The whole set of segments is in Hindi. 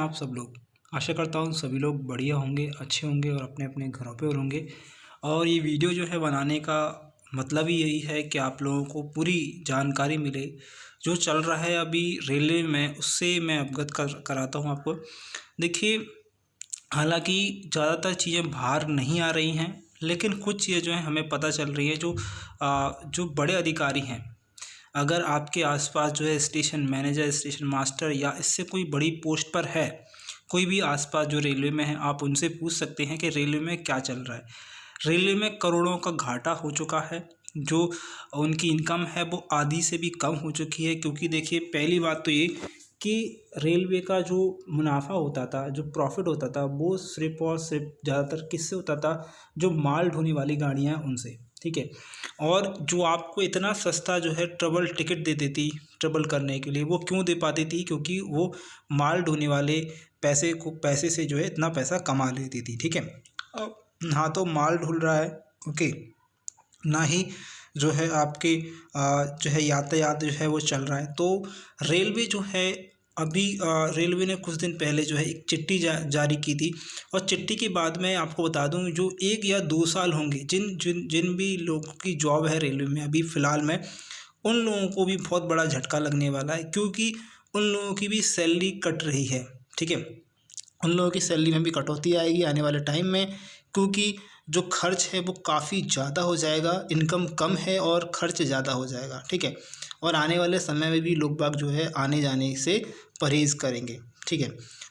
आप सब लोग। आशा करता हूँ सभी लोग बढ़िया होंगे, अच्छे होंगे और अपने अपने घरों पे होंगे। और ये वीडियो जो है बनाने का मतलब ही यही है कि आप लोगों को पूरी जानकारी मिले। जो चल रहा है अभी रेलवे में उससे मैं अवगत कराता हूँ आपको। देखिए, हालांकि ज़्यादातर चीज़ें बाहर नहीं आ रही हैं, लेकिन कुछ चीज़ें जो हैं हमें पता चल रही है। जो बड़े अधिकारी हैं, अगर आपके आसपास जो है स्टेशन मैनेजर, स्टेशन मास्टर या इससे कोई बड़ी पोस्ट पर है, कोई भी आसपास जो रेलवे में है, आप उनसे पूछ सकते हैं कि रेलवे में क्या चल रहा है। रेलवे में करोड़ों का घाटा हो चुका है। जो उनकी इनकम है वो आधी से भी कम हो चुकी है। क्योंकि देखिए, पहली बात तो ये कि रेलवे का जो मुनाफा होता था, जो प्रॉफिट होता था, वो सिर्फ और सिर्फ ज़्यादातर किससे होता था? जो माल ढोने वाली गाड़ियाँ हैं उनसे, ठीक है। और जो आपको इतना सस्ता जो है ट्रैवल टिकट दे देती, ट्रैवल करने के लिए, वो क्यों दे पाती थी? क्योंकि वो माल ढोने वाले पैसे से जो है इतना पैसा कमा लेती थी, ठीक है। अब ना तो माल ढुल रहा है, ओके, ना ही जो है आपके जो है यातायात जो है वो चल रहा है। तो रेलवे जो है अभी रेलवे ने कुछ दिन पहले जो है एक चिट्ठी जारी की थी। और चिट्ठी के बाद मैं आपको बता दूं, जो 1 या 2 साल होंगे, जिन जिन जिन भी लोगों की जॉब है रेलवे में अभी फ़िलहाल में, उन लोगों को भी बहुत बड़ा झटका लगने वाला है। क्योंकि उन लोगों की भी सैलरी कट रही है, ठीक है। उन लोगों की सैलरी में भी कटौती आएगी आने वाले टाइम में। क्योंकि जो खर्च है वो काफ़ी ज़्यादा हो जाएगा, इनकम कम है और खर्च ज़्यादा हो जाएगा, ठीक है। और आने वाले समय में भी लोग बाग जो है आने जाने से परहेज़ करेंगे, ठीक है।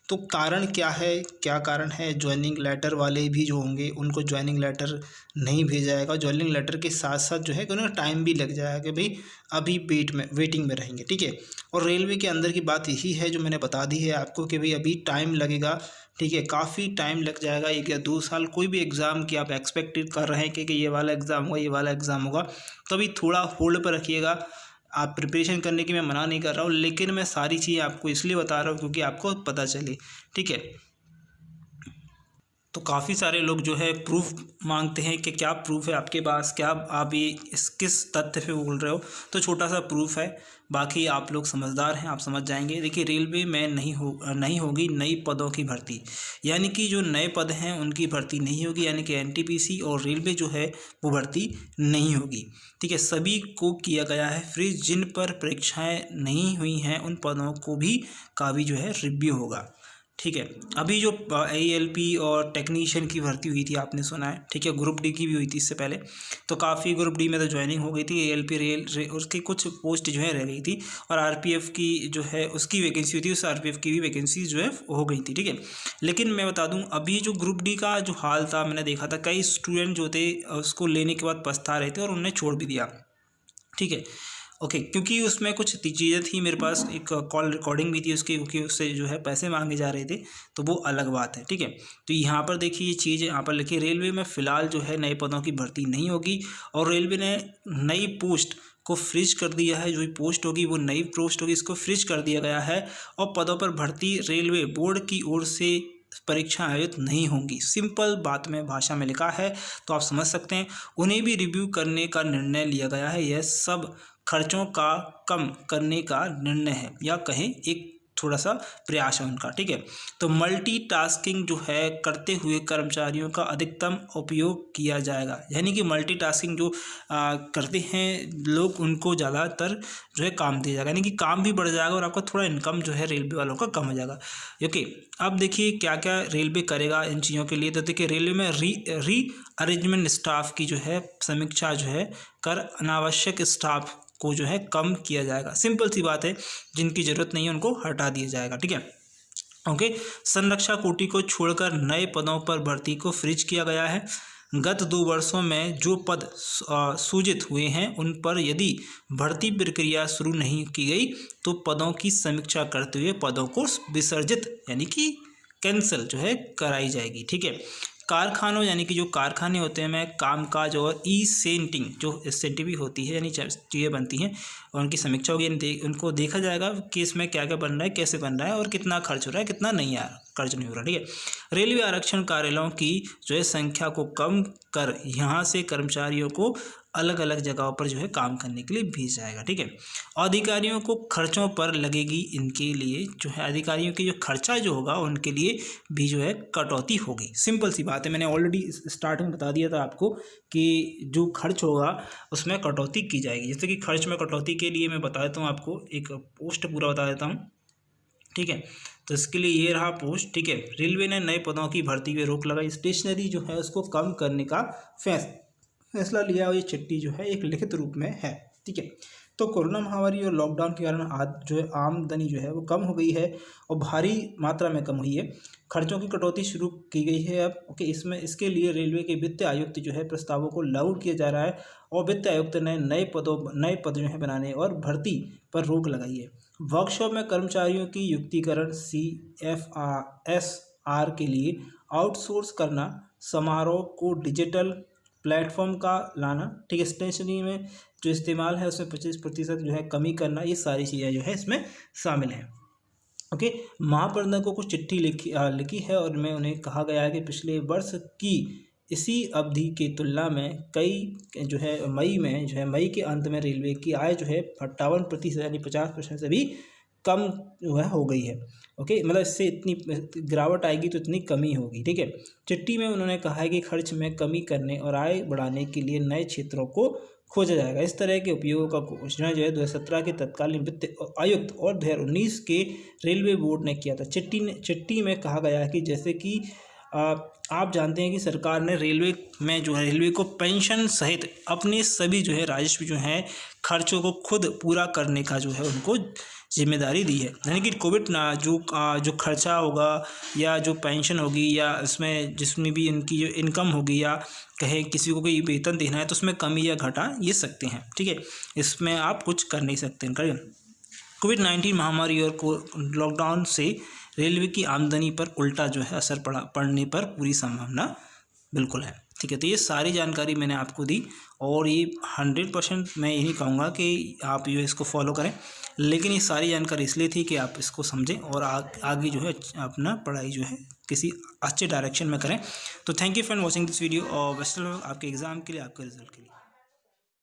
तो कारण क्या है? क्या कारण है? ज्वाइनिंग लेटर वाले भी जो होंगे उनको ज्वाइनिंग लेटर नहीं भेजा जाएगा। ज्वाइनिंग लेटर के साथ साथ जो है उन्हें टाइम भी लग जाएगा कि भाई अभी वेटिंग में रहेंगे, ठीक है। और रेलवे के अंदर की बात यही है जो मैंने बता दी है आपको कि भाई अभी टाइम लगेगा, ठीक है। काफ़ी टाइम लग जाएगा, 1 या 2 साल। कोई भी एग्ज़ाम की आप एक्सपेक्टेड कर रहे हैं कि ये वाला एग्ज़ाम होगा, ये वाला एग्ज़ाम होगा, तो अभी थोड़ा होल्ड पर रखिएगा। आप प्रिपरेशन करने की मैं मना नहीं कर रहा हूँ, लेकिन मैं सारी चीज़ें आपको इसलिए बता रहा हूँ क्योंकि आपको पता चले, ठीक है। तो काफ़ी सारे लोग जो है प्रूफ मांगते हैं कि क्या प्रूफ है आपके पास, क्या आप ये किस तथ्य पे बोल रहे हो? तो छोटा सा प्रूफ है, बाकी आप लोग समझदार हैं, आप समझ जाएंगे। देखिए, रेलवे में नहीं होगी नई पदों की भर्ती, यानी कि जो नए पद हैं उनकी भर्ती नहीं होगी, यानी कि एनटीपीसी और रेलवे जो है वो भर्ती नहीं होगी, ठीक है। सभी को किया गया है फ्रीज। जिन पर परीक्षाएं नहीं हुई हैं उन पदों को भी का भी जो है रिव्यू होगा, ठीक है। अभी जो ALP और टेक्नीशियन की भर्ती हुई थी आपने सुना है, ठीक है। ग्रुप डी की भी हुई थी इससे पहले, तो काफ़ी ग्रुप डी में तो ज्वाइनिंग हो गई थी। ALP उसकी कुछ पोस्ट जो है रह गई थी। और RPF की जो है उसकी वैकेंसी हुई थी, उस RPF की भी वैकेंसी जो है हो गई थी, ठीक है। लेकिन मैं बता दूं, अभी जो ग्रुप डी का जो हाल था, मैंने देखा था कई स्टूडेंट जो थे उसको लेने के बाद पछता रहे थे और उन्होंने छोड़ भी दिया, ठीक है, ओके। क्योंकि उसमें कुछ चीज़ें थी, मेरे पास एक कॉल रिकॉर्डिंग भी थी उसकी, क्योंकि उससे जो है पैसे मांगे जा रहे थे, तो वो अलग बात है, ठीक है। तो यहाँ पर देखिए ये चीज़ यहाँ पर लिखी, रेलवे में फ़िलहाल जो है नए पदों की भर्ती नहीं होगी। और रेलवे ने नई पोस्ट को फ्रीज कर दिया है। जो पोस्ट होगी वो नई पोस्ट होगी, इसको फ्रीज कर दिया गया है। और पदों पर भर्ती रेलवे बोर्ड की ओर से परीक्षा आयोजित नहीं होंगी। सिंपल बात में भाषा में लिखा है तो आप समझ सकते हैं। उन्हें भी रिव्यू करने का निर्णय लिया गया है। यह सब खर्चों का कम करने का निर्णय है, या कहें एक थोड़ा सा प्रयास है उनका, ठीक है। तो मल्टीटास्किंग जो है करते हुए कर्मचारियों का अधिकतम उपयोग किया जाएगा, यानी कि मल्टीटास्किंग जो करते हैं लोग, उनको ज़्यादातर जो है काम दिया जाएगा, यानी कि काम भी बढ़ जाएगा और आपका थोड़ा इनकम जो है रेलवे वालों का कम हो जाएगा, ओके। अब देखिए क्या क्या रेलवे करेगा इन चीज़ों के लिए। तो देखिए, रेलवे में री अरेंजमेंट स्टाफ की जो है समीक्षा जो है कर अनावश्यक स्टाफ को जो है कम किया जाएगा। सिंपल सी बात है, जिनकी ज़रूरत नहीं है उनको हटा दिया जाएगा, ठीक है, ओके। संरक्षा कोटि को छोड़कर नए पदों पर भर्ती को फ्रीज किया गया है। गत 2 वर्षों में जो पद सूजित हुए हैं उन पर यदि भर्ती प्रक्रिया शुरू नहीं की गई तो पदों की समीक्षा करते हुए पदों को विसर्जित, यानी कि कैंसिल जो है कराई जाएगी, ठीक है। कारखानों, यानी कि जो कारखाने होते हैं में कामकाज और सेंटिंग जो इंसेंटिव भी होती है, यानी चीज़ें बनती हैं और उनकी समीक्षा होगी। उनको देखा जाएगा कि इसमें क्या क्या बन रहा है, कैसे बन रहा है और कितना खर्च हो रहा है, कितना नहीं आ रहा। खर्च नहीं हो रहा। ठीक है, रेलवे आरक्षण कार्यालयों की जो है संख्या को कम कर यहाँ से कर्मचारियों को अलग अलग जगहों पर जो है काम करने के लिए भेजा जाएगा। ठीक है, अधिकारियों को खर्चों पर लगेगी, इनके लिए जो है अधिकारियों की जो खर्चा जो होगा उनके लिए भी जो है कटौती होगी। सिंपल सी बात है, मैंने ऑलरेडी स्टार्टिंग बता दिया था आपको कि जो खर्च होगा उसमें कटौती की जाएगी। जैसे कि खर्च में कटौती के लिए मैं बता देता हूँ आपको, एक पोस्ट पूरा बता देता हूँ। ठीक है, तो इसके लिए ये रहा पोस्ट। ठीक है, रेलवे ने नए पदों की भर्ती में रोक लगाई, स्टेशनरी जो है उसको कम करने का फैसला लिया और ये चिट्ठी जो है एक लिखित रूप में है। ठीक है, तो कोरोना महामारी और लॉकडाउन के कारण आज जो है आमदनी जो है वो कम हो गई है और भारी मात्रा में कम हुई है। खर्चों की कटौती शुरू की गई है अब। ओके, इसके लिए रेलवे के वित्त आयुक्त जो है प्रस्तावों को लागू किया जा रहा है और वित्त आयुक्त ने नए पद जो है बनाने और भर्ती पर रोक लगाई है। वर्कशॉप में कर्मचारियों की युक्तिकरण CFSR के लिए आउटसोर्स करना, समारोह को डिजिटल प्लेटफॉर्म का लाना। ठीक है, स्टेशनरी में जो इस्तेमाल है उसमें 25% जो है कमी करना, ये सारी चीज़ें जो है इसमें शामिल हैं। ओके, महाप्रबंधकों को चिट्ठी लिखी है और में उन्हें कहा गया है कि पिछले वर्ष की इसी अवधि की तुलना में जो है मई के अंत में रेलवे की आय जो है 58% यानी 50% से भी कम जो है हो गई है। ओके, मतलब इससे इतनी गिरावट आएगी तो इतनी कमी होगी। ठीक है, चिट्ठी में उन्होंने कहा है कि खर्च में कमी करने और आय बढ़ाने के लिए नए क्षेत्रों को खोजा जाएगा। इस तरह के उपयोगों का घोषणा जो है 2017 के तत्कालीन वित्त आयुक्त और 2019 के रेलवे बोर्ड ने किया था। चिट्ठी में कहा गया है कि जैसे कि आप जानते हैं कि सरकार ने रेलवे को पेंशन सहित अपने सभी जो है राजस्व जो है खर्चों को खुद पूरा करने का जो है उनको जिम्मेदारी दी है। यानी कि कोविड जो खर्चा होगा या जो पेंशन होगी या इसमें जिसमें भी इनकी जो इनकम होगी या कहे किसी को कोई वेतन देना है तो उसमें कमी या घटा ये सकते हैं। ठीक है, इसमें आप कुछ कर नहीं सकते। कोविड-19 महामारी और लॉकडाउन से रेलवे की आमदनी पर उल्टा जो है असर पड़ने पर पूरी संभावना बिल्कुल है। ठीक है, तो ये सारी जानकारी मैंने आपको दी और ये 100% मैं यही कहूँगा कि आप जो इसको फॉलो करें, लेकिन ये सारी जानकारी इसलिए थी कि आप इसको समझें और आगे जो है अपना पढ़ाई जो है किसी अच्छे डायरेक्शन में करें। तो thank you for watching this video और बेस्ट ऑफ लक आपके एग्ज़ाम के लिए, आपके रिजल्ट के लिए।